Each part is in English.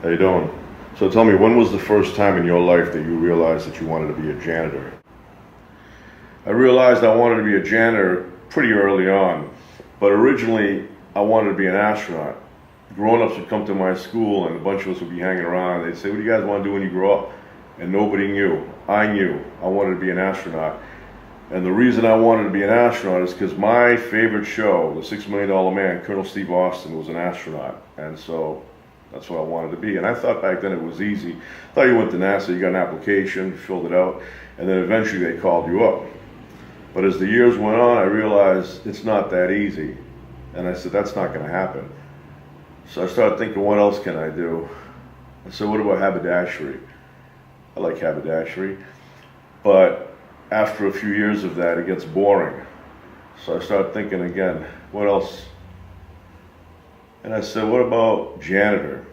How you doing? So tell me, when was the first time in your life that you realized that you wanted to be a janitor? I realized I wanted to be a janitor pretty early on, but originally I wanted to be an astronaut. Grown-ups would come to my school and a bunch of us would be hanging around and they'd say, "What do you guys want to do when you grow up?" And nobody knew. I knew. I wanted to be an astronaut. And the reason I wanted to be an astronaut is because my favorite show, The $6 Million Man, Colonel Steve Austin, was an astronaut. And so that's what I wanted to be. And I thought back then it was easy. I thought you went to NASA, you got an application, filled it out, and then eventually they called you up. But as the years went on, I realized it's not that easy. And I said, that's not going to happen. So I started thinking, what else can I do? I said, what about haberdashery? I like haberdashery. But after a few years of that, it gets boring. So I started thinking again, what else? And I said, what about janitor?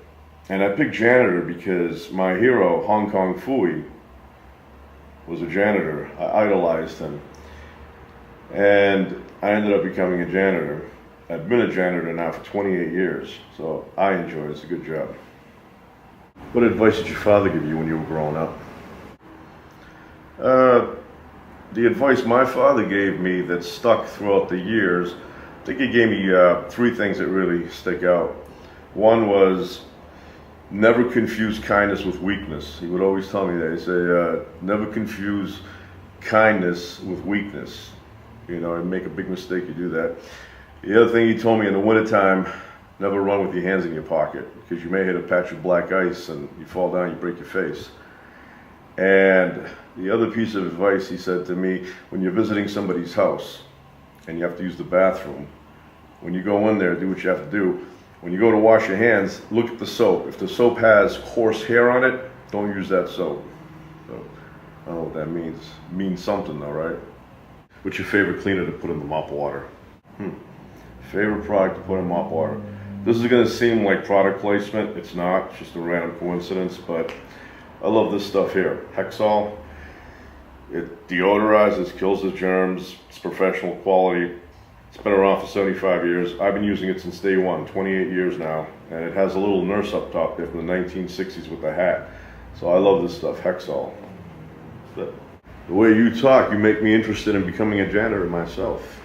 And I picked janitor because my hero, Hong Kong Phooey, was a janitor. I idolized him. And I ended up becoming a janitor. I've been a janitor now for 28 years, so I enjoy it. It's a good job. What advice did your father give you when you were growing up? The advice my father gave me that stuck throughout the years, I think he gave me three things that really stick out. One was never confuse kindness with weakness. He would always tell me that. He'd say, never confuse kindness with weakness. You know, and make a big mistake, you do that. The other thing he told me in the wintertime, never run with your hands in your pocket because you may hit a patch of black ice and you fall down, you break your face. And the other piece of advice he said to me, when you're visiting somebody's house and you have to use the bathroom, when you go in there, do what you have to do. When you go to wash your hands, look at the soap. If the soap has coarse hair on it, don't use that soap. So, I don't know what that means. It means something though, right? What's your favorite cleaner to put in the mop water? Favorite product to put in mop water. This is going to seem like product placement. It's not. It's just a random coincidence, but I love this stuff here. Hexol. It deodorizes, kills the germs. It's professional quality. It's been around for 75 years. I've been using it since day one, 28 years now. And it has a little nurse up top there from the 1960s with a hat. So I love this stuff, Hexol. But the way you talk, you make me interested in becoming a janitor myself.